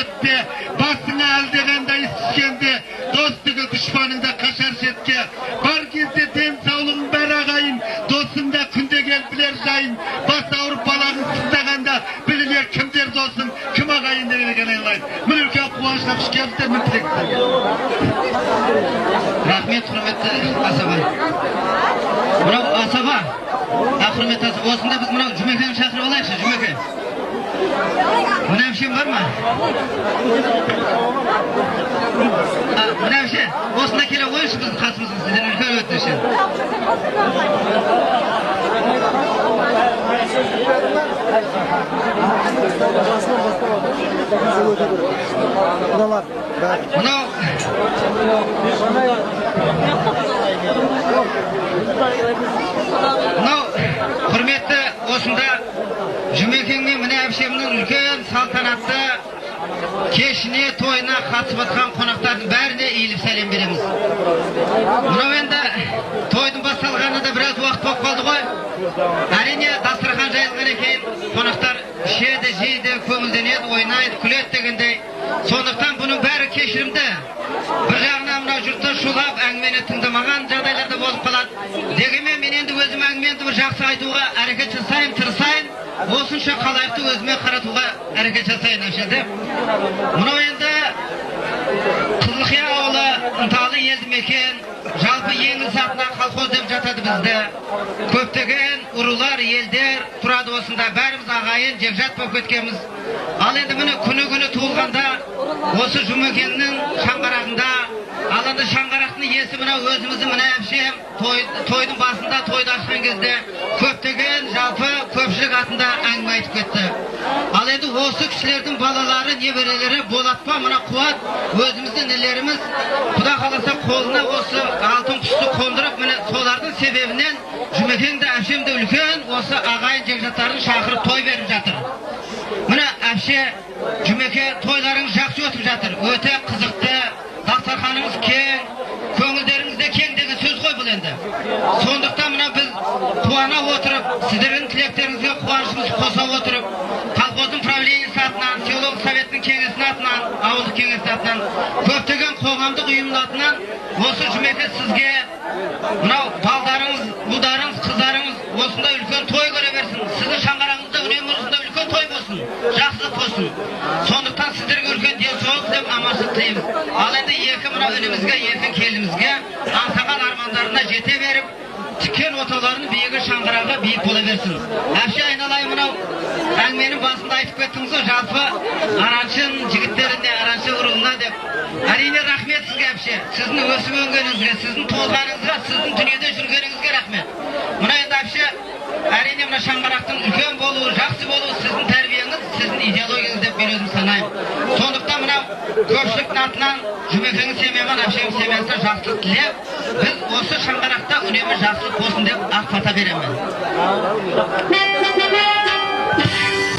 ötpe, basına aldığında iskende, dostuğu düşmanında kaşar şetke, var gizde dem sağlığın beragayın, dostunda künde gel biler zayın, bas Avrupaların sızdağında bilinler kimder dostun, kim ağayın derine genellayın. Bu ülke kuvançla hoş geldikler mi tilekler? Rahmet, hürmetli Asaba. Buna Asaba, hürmetli Asaba. Osunda biz buna Cümekeni çakırıp olayıksa, Cümekeni. Buna bir şeyim var mı? Buna bir şey. Osunda kere koyuş biz kasımızın sizin ülke öğretmişsin. Bunu hürmetli osunda Cümeken'in mine hemşeminin ülken saltanatlı keşine toyuna katılıp atkan konakların bärine eğilip selam beremiz. Buna ben de toydun basılğanına da biraz vaqt boq kaldı koy. Әрине дастархан жайылған екен, қонақтар ішеді, жейді, көңілденеді, ойнайды, күледі дегендей. Сондықтан бұның бәрі кешірімді. Бір жағынан мына жұртты шулап әңгімені тыңдамаған жағдайларда болып қалады. Дегенмен мен енді өзім әңгімемді бір жақсы айтуға әрекет жасайын, тырысайын. Осынша қалайықты өзіме қаратуға әрекет жасайын әшеді. Мынау енді Қызылқия ауылы ынталы елді мекен, жалпы еңіл сатына колхоз деп жатады бізді. Көптеген ұрулар, елдер тұрады осында, бәріміз ағайын, жекжат болып кеткенбіз. Ал енді міне күні туылғанда осы Жұмекеннің шаңғарағында, ал енді шаңғарақтың иесі мына өзіміздің мына әпшем тойдың басында, тойды ашқан кезде көптеген жалпы көпшілік атында әңгіме айтып кетті. Ал енді осы кісілердің балалары, неберелері болады па, мына қуат өзіміздің інілеріміз Құда қаласа қолына осы алтын құсты қондырып, міне солардың себебінен Жұмекенде әпшемде үлкен осы ағайын жекжаттарын шақырып той беріп жатыр. Міне әпше Жұмеке тойларыңыз жақсы өтіп жатыр. Өте қызықты, дастарханыңыз кең, көңілдеріңіз де кең деген сөз ғой бұл енді. Сондықтан мына біз қуана отырып, сіздердің тілектеріңізге қуанышымыз қоса отырып, колхоздың правлениесі атынан, селолық советтің кеңесінің атынан, ауылдық кеңесінің атынан, көптеген қоғамдық ұйымның атынан осы Жұмеке сізге мынау балдарыңыз, ұлдарыңыз, қыздарыңыз осындай үлкен той көре берсін. Сіздің шаңғараңызда үнемі осындай үлкен той болсын, жақсылық болсын. Сондықтан сіздерге үлкен денсаулық деп аманшылық тілейміз. Ал енді екі мына үнімізге, екі келімізге аңсаған армандарына жете беріп, тіккен отауларын биігі шаңғырағы биік бола берсін. Әпше айналайын, мынау әңгіменің басында айтып кеттіңіз ғой, жалпы араншын жігіттеріне, араншы ұрығына деп. Әрине рахмет сізге әпше, сіздің өсіп өнгеніңізге, сіздің туылғаныңызға, сіздің дүниеде жүргеніңізге рахмет. Мына енді әпше, әрине мына шаңғарақтың үлкен болуы, жақсы болуы сіздің тәрбиеңіз, сіздің идеологияңыз деп мен өзім санаймын. Сондықтан мына көпшіліктің атынан Жұмекенің семьяға, әпшемнің семьясына жақсылық тілеп, біз осы шаңғарақта үнемі жақсылық болсын деп ақ бата беремін.